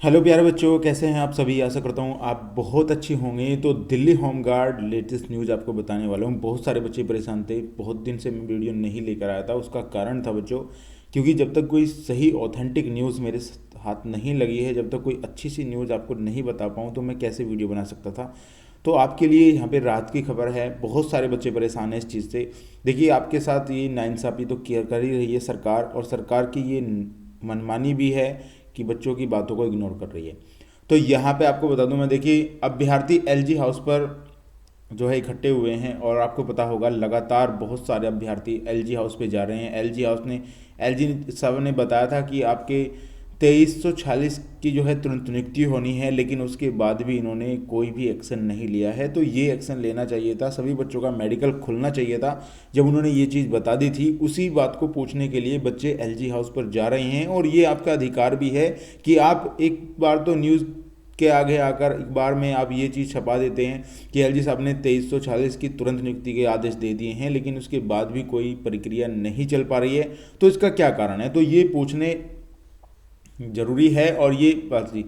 Hello प्यारे बच्चों, कैसे हैं आप सभी। आशा करता हूँ आप बहुत अच्छी होंगे। तो Delhi home guard latest news आपको बताने वाला हूँ। बहुत सारे बच्चे परेशान थे, बहुत दिन से मैं वीडियो नहीं लेकर आया था। उसका कारण था बच्चों, क्योंकि जब तक कोई सही ऑथेंटिक न्यूज़ मेरे हाथ नहीं लगी है, जब तक कोई अच्छी सी न्यूज़ आपको नहीं बता पाऊँ, तो मैं कैसे वीडियो बना सकता था। तो आपके लिए यहाँ पे रात की खबर है। बहुत सारे बच्चे परेशान हैं इस चीज़ से। देखिए, आपके साथ ये नाइंसाफ़ी तो किया कर ही रही है सरकार, और सरकार की ये मनमानी भी है कि बच्चों की बातों को इग्नोर कर रही है। तो यहाँ पे आपको बता दूं मैं, देखिए अभ्यर्थी एलजी हाउस पर जो है इकट्ठे हुए हैं, और आपको पता होगा लगातार बहुत सारे अभ्यर्थी एलजी हाउस पे जा रहे हैं। एलजी हाउस ने एलजी साहब ने बताया था कि आपके 2346 की जो है तुरंत नियुक्ति होनी है, लेकिन उसके बाद भी इन्होंने कोई भी एक्शन नहीं लिया है। तो ये एक्शन लेना चाहिए था, सभी बच्चों का मेडिकल खुलना चाहिए था। जब उन्होंने ये चीज़ बता दी थी, उसी बात को पूछने के लिए बच्चे एलजी हाउस पर जा रहे हैं। और ये आपका अधिकार भी है कि आप एक बार तो न्यूज़ के आगे आकर एक बार में आप ये चीज़ छपा देते हैं कि एलजी साहब ने 2346 की तुरंत नियुक्ति के आदेश दे दिए हैं, लेकिन उसके बाद भी कोई प्रक्रिया नहीं चल पा रही है। तो इसका क्या कारण है, तो ये पूछने जरूरी है। और ये बात थी,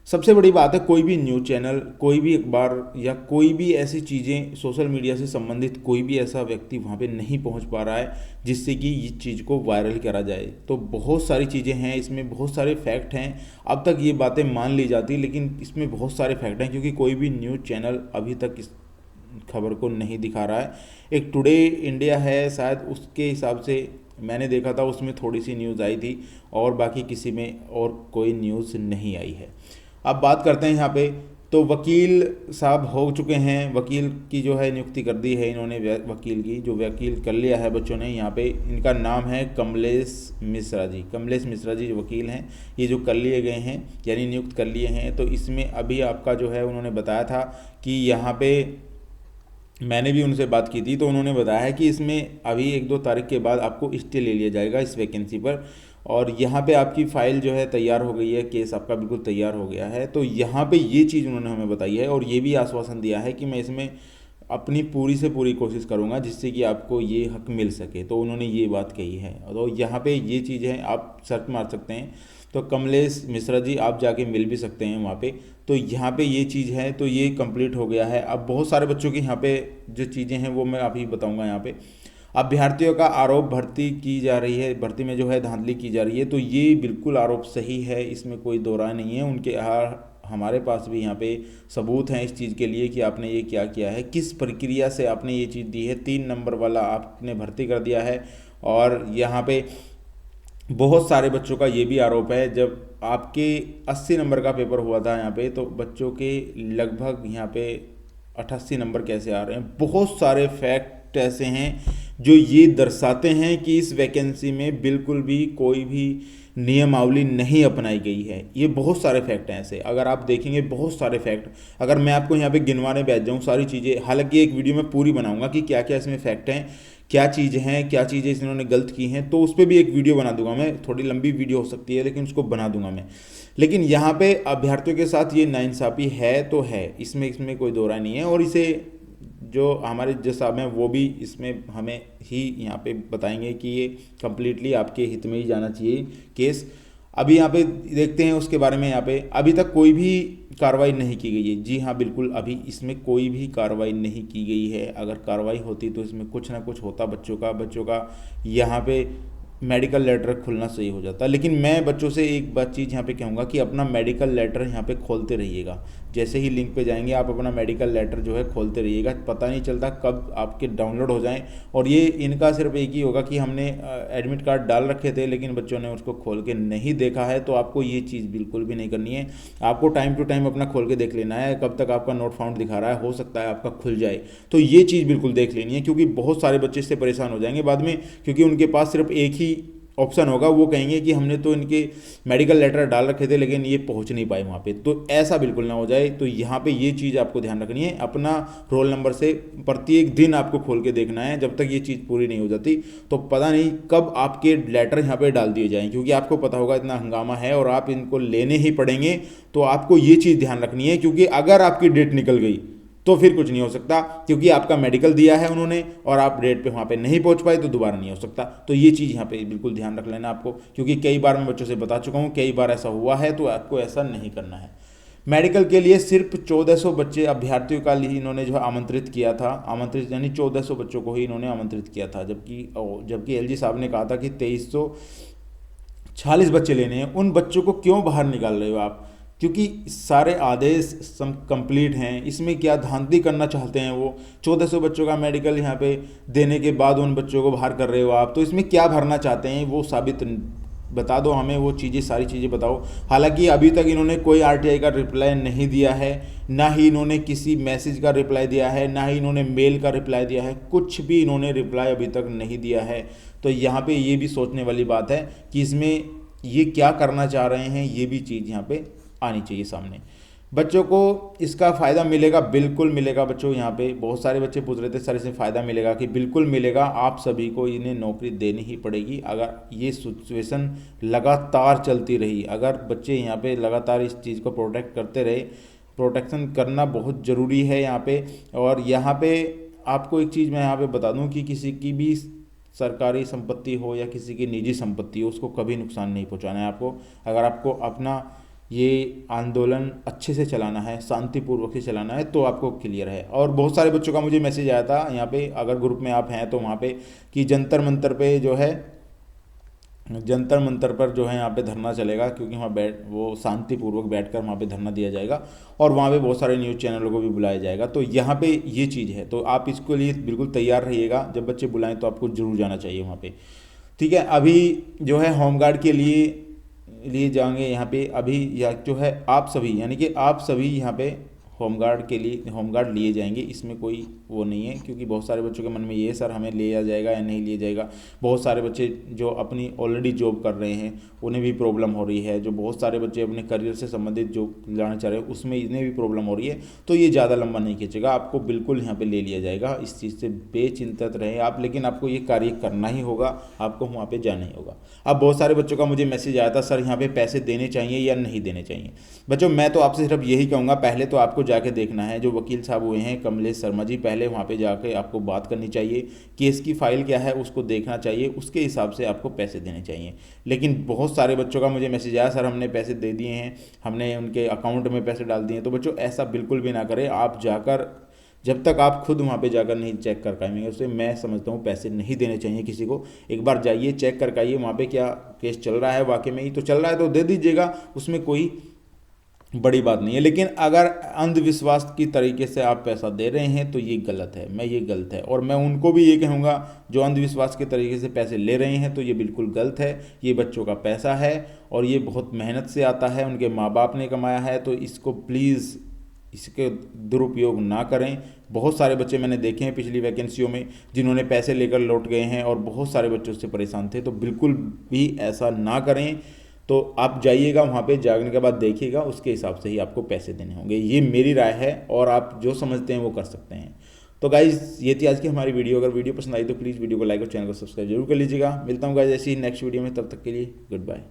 सबसे बड़ी बात है, कोई भी न्यूज़ चैनल, कोई भी अखबार या कोई भी ऐसी चीज़ें सोशल मीडिया से संबंधित कोई भी ऐसा व्यक्ति वहाँ पे नहीं पहुँच पा रहा है जिससे कि इस चीज़ को वायरल करा जाए। तो बहुत सारी चीज़ें हैं इसमें, बहुत सारे फैक्ट हैं। अब तक ये बातें मान ली जाती, लेकिन इसमें बहुत सारे फैक्ट हैं, क्योंकि कोई भी न्यूज़ चैनल अभी तक इस खबर को नहीं दिखा रहा है। एक टुडे इंडिया है शायद, उसके हिसाब से मैंने देखा था, उसमें थोड़ी सी न्यूज़ आई थी, और बाकी किसी में और कोई न्यूज़ नहीं आई है। अब बात करते हैं यहाँ पे। तो वकील साहब हो चुके हैं, वकील की जो है नियुक्ति कर दी है इन्होंने, वकील की जो वकील कर लिया है बच्चों ने। यहाँ पे इनका नाम है कमलेश मिश्रा जी। कमलेश मिश्रा जी जो वकील हैं, ये जो कर लिए गए हैं यानी नियुक्त कर लिए हैं। तो इसमें अभी आपका जो है उन्होंने बताया था कि यहाँ पे, मैंने भी उनसे बात की थी, तो उन्होंने बताया है कि इसमें अभी 1-2 तारीख के बाद आपको स्टे ले लिया जाएगा इस वैकेंसी पर। और यहाँ पे आपकी फ़ाइल जो है तैयार हो गई है, केस आपका बिल्कुल तैयार हो गया है। तो यहाँ पे ये चीज़ उन्होंने हमें बताई है, और ये भी आश्वासन दिया है कि मैं इसमें अपनी पूरी से पूरी कोशिश करूँगा जिससे कि आपको ये हक मिल सके। तो उन्होंने ये बात कही है। तो यहाँ पे ये चीज़ है, आप सर्च मार सकते हैं, तो कमलेश मिश्रा जी आप जाके मिल भी सकते हैं वहाँ पे। तो यहाँ पे ये चीज़ है, तो ये कंप्लीट हो गया है। अब बहुत सारे बच्चों की यहाँ पे जो चीज़ें हैं वो मैं अभी बताऊँगा। यहाँ पे अभ्यर्थियों का आरोप भर्ती की जा रही है, भर्ती में जो है धांधली की जा रही है, तो ये बिल्कुल आरोप सही है, इसमें कोई दो राय नहीं है। उनके हमारे पास भी यहाँ पे सबूत हैं इस चीज़ के लिए कि आपने ये क्या किया है, किस प्रक्रिया से आपने ये चीज़ दी है। 3 नंबर वाला आपने भर्ती कर दिया है। और यहाँ पे बहुत सारे बच्चों का ये भी आरोप है, जब आपके 80 नंबर का पेपर हुआ था यहाँ पे, तो बच्चों के लगभग यहाँ पे 88 नंबर कैसे आ रहे हैं। बहुत सारे फैक्ट ऐसे हैं जो ये दर्शाते हैं कि इस वैकेंसी में बिल्कुल भी कोई भी नियमावली नहीं अपनाई गई है। ये बहुत सारे फैक्ट हैं ऐसे, अगर आप देखेंगे बहुत सारे फैक्ट, अगर मैं आपको यहाँ पे गिनवाने बैठ जाऊँ सारी चीज़ें, हालांकि एक वीडियो में पूरी बनाऊंगा कि क्या क्या इसमें फैक्ट हैं, क्या चीज़ें हैं, क्या चीज़ें इन्होंने गलत की हैं, तो उस पर भी एक वीडियो बना दूंगा मैं। थोड़ी लंबी वीडियो हो सकती है, लेकिन उसको बना दूंगा मैं। लेकिन यहाँ पे अभ्यर्थियों के साथ ये नाइंसाफ़ी है तो है, इसमें इसमें कोई दो राय नहीं है। और इसे जो हमारे जज साहब हैं वो भी इसमें हमें ही यहाँ पे बताएंगे कि ये कम्प्लीटली आपके हित में ही जाना चाहिए केस। अभी यहाँ पे देखते हैं उसके बारे में। यहाँ पे अभी तक कोई भी कार्रवाई नहीं की गई है। जी हाँ, बिल्कुल अभी इसमें कोई भी कार्रवाई नहीं की गई है। अगर कार्रवाई होती तो इसमें कुछ ना कुछ होता, बच्चों का यहाँ पे मेडिकल लेटर खुलना सही हो जाता। लेकिन मैं बच्चों से एक बात चीज़ यहाँ पे कहूँगा कि अपना मेडिकल लेटर यहाँ पे खोलते रहिएगा। जैसे ही लिंक पे जाएंगे आप अपना मेडिकल लेटर जो है खोलते रहिएगा, पता नहीं चलता कब आपके डाउनलोड हो जाएं। और ये इनका सिर्फ एक ही होगा कि हमने एडमिट कार्ड डाल रखे थे लेकिन बच्चों ने उसको खोल के नहीं देखा है, तो आपको ये चीज़ बिल्कुल भी नहीं करनी है। आपको टाइम टू टाइम अपना खोल के देख लेना है, कब तक आपका नोट फाउंड दिखा रहा है, हो सकता है आपका खुल जाए। तो ये चीज़ बिल्कुल देख लेनी है, क्योंकि बहुत सारे बच्चे इससे परेशान हो जाएंगे बाद में, क्योंकि उनके पास सिर्फ एक ही ऑप्शन होगा। वो कहेंगे कि हमने तो इनके मेडिकल लेटर डाल रखे थे लेकिन ये पहुंच नहीं पाए वहाँ पे। तो ऐसा बिल्कुल ना हो जाए। तो यहाँ पे ये चीज़ आपको ध्यान रखनी है, अपना रोल नंबर से प्रत्येक दिन आपको खोल के देखना है। जब तक ये चीज़ पूरी नहीं हो जाती तो पता नहीं कब आपके लेटर यहाँ पे डाल दिए जाएँ, क्योंकि आपको पता होगा इतना हंगामा है और आप इनको लेने ही पड़ेंगे। तो आपको ये चीज़ ध्यान रखनी है, क्योंकि अगर आपकी डेट निकल गई तो फिर कुछ नहीं हो सकता, क्योंकि आपका मेडिकल दिया है उन्होंने और आप डेट पे वहाँ पे नहीं पहुँच पाए तो दोबारा नहीं हो सकता। तो ये चीज़ यहाँ पे बिल्कुल ध्यान रख लेना आपको, क्योंकि कई बार मैं बच्चों से बता चुका हूँ, कई बार ऐसा हुआ है, तो आपको ऐसा नहीं करना है। मेडिकल के लिए सिर्फ 1400 बच्चे अभ्यर्थियों का ही इन्होंने जो है आमंत्रित किया था, आमंत्रित यानी 1400 बच्चों को ही इन्होंने आमंत्रित किया था, जबकि एलजी साहब ने कहा था कि 2340 बच्चे लेने हैं। उन बच्चों को क्यों बाहर निकाल रहे हो आप? क्योंकि सारे आदेश कंप्लीट हैं, इसमें क्या धांधली करना चाहते हैं वो? 1400 बच्चों का मेडिकल यहाँ पे देने के बाद उन बच्चों को बाहर कर रहे हो आप, तो इसमें क्या भरना चाहते हैं वो साबित बता दो हमें, वो चीज़ें सारी चीज़ें बताओ। हालांकि अभी तक इन्होंने कोई आरटीआई का रिप्लाई नहीं दिया है, ना ही इन्होंने किसी मैसेज का रिप्लाई दिया है, ना ही इन्होंने मेल का रिप्लाई दिया है, कुछ भी इन्होंने रिप्लाई अभी तक नहीं दिया है। तो यहाँ पे ये भी सोचने वाली बात है कि इसमें ये क्या करना चाह रहे हैं, ये भी चीज़ यहाँ पे आनी चाहिए सामने। बच्चों को इसका फ़ायदा मिलेगा, बिल्कुल मिलेगा बच्चों। यहाँ पे बहुत सारे बच्चे पूछ रहे थे सर इससे फ़ायदा मिलेगा, कि बिल्कुल मिलेगा। आप सभी को इन्हें नौकरी देनी ही पड़ेगी अगर ये सिचुएशन लगातार चलती रही। अगर बच्चे यहाँ पे लगातार इस चीज़ को प्रोटेक्ट करते रहे, प्रोटेक्शन करना बहुत ज़रूरी है यहाँ पे। और यहाँ पे आपको एक चीज़ मैं यहाँ पे बता दूँ कि किसी की भी सरकारी संपत्ति हो या किसी की निजी संपत्ति हो, उसको कभी नुकसान नहीं पहुँचाना है आपको। अगर आपको अपना ये आंदोलन अच्छे से चलाना है, शांतिपूर्वक से चलाना है, तो आपको क्लियर है। और बहुत सारे बच्चों का मुझे मैसेज आया था यहाँ पे, अगर ग्रुप में आप हैं तो वहाँ पे, कि जंतर मंतर पे जो है, जंतर मंतर पर जो है यहाँ पे धरना चलेगा, क्योंकि वहाँ वो शांतिपूर्वक बैठकर वहाँ पे धरना दिया जाएगा और वहाँ पे बहुत सारे न्यूज़ चैनलों को भी बुलाया जाएगा। तो यहाँ पे ये चीज़ है, तो आप इसके लिए बिल्कुल तैयार रहिएगा। जब बच्चे बुलाएं तो आपको जरूर जाना चाहिए वहाँ पे, ठीक है। अभी जो है होमगार्ड के लिए जाएंगे यहाँ पे। अभी या जो है आप सभी, यानी कि आप सभी यहाँ पे होमगार्ड के लिए होमगार्ड लिए जाएंगे, इसमें कोई वो नहीं है। क्योंकि बहुत सारे बच्चों के मन में ये, सर हमें लिया जाएगा या नहीं लिया जाएगा। बहुत सारे बच्चे जो अपनी ऑलरेडी जॉब कर रहे हैं उन्हें भी प्रॉब्लम हो रही है, जो बहुत सारे बच्चे अपने करियर से संबंधित जो जाना चाह रहे हैं उसमें इन्हें भी प्रॉब्लम हो रही है। तो ये ज़्यादा लंबा नहीं खींचेगा, आपको बिल्कुल यहाँ पर ले लिया जाएगा। इस चीज़ से बेचिंतित रहें आप, लेकिन आपको ये कार्य करना ही होगा, आपको वहाँ पर जाना ही होगा। अब बहुत सारे बच्चों का मुझे मैसेज आया था, सर यहाँ पे पैसे देने चाहिए या नहीं देने चाहिए। बच्चों मैं तो आपसे सिर्फ यही कहूँगा, पहले तो आपको जाके देखना है। जो वकील साहब हुए हैं कमलेश शर्मा जी, पहले वहाँ पे जाके आपको बात करनी चाहिए, केस की फाइल क्या है उसको देखना चाहिए, उसके हिसाब से आपको पैसे देने चाहिए। लेकिन बहुत सारे बच्चों का मुझे मैसेज आया, सर हमने पैसे दे दिए हैं, हमने उनके अकाउंट में पैसे डाल दिए। तो बच्चों ऐसा बिल्कुल भी ना करें। आप जाकर, जब तक आप खुद वहाँ पे जाकर नहीं चेक कर पाएंगे, उससे मैं समझता हूँ पैसे नहीं देने चाहिए किसी को। एक बार जाइए, चेक कर आइए वहाँ पे क्या केस चल रहा है, वाकई में ही तो चल रहा है तो दे दीजिएगा, उसमें कोई बड़ी बात नहीं है। लेकिन अगर अंधविश्वास की तरीके से आप पैसा दे रहे हैं तो ये गलत है, ये गलत है। और मैं उनको भी ये कहूँगा जो अंधविश्वास के तरीके से पैसे ले रहे हैं, तो ये बिल्कुल गलत है। ये बच्चों का पैसा है और ये बहुत मेहनत से आता है, उनके माँ बाप ने कमाया है, तो इसको प्लीज़ इसके दुरुपयोग ना करें। बहुत सारे बच्चे मैंने देखे हैं पिछली वैकेंसियों में जिन्होंने पैसे लेकर लौट गए हैं और बहुत सारे बच्चे उससे परेशान थे। तो बिल्कुल भी ऐसा ना करें। तो आप जाइएगा वहाँ पे, जागने के बाद देखिएगा, उसके हिसाब से ही आपको पैसे देने होंगे। ये मेरी राय है और आप जो समझते हैं वो कर सकते हैं। तो गाइज़ ये थी आज की हमारी वीडियो। अगर वीडियो पसंद आई तो प्लीज़ वीडियो को लाइक और चैनल को सब्सक्राइब जरूर कर लीजिएगा। मिलता हूँ गाइज़ ऐसी नेक्स्ट वीडियो में, तब तक के लिए गुड बाय।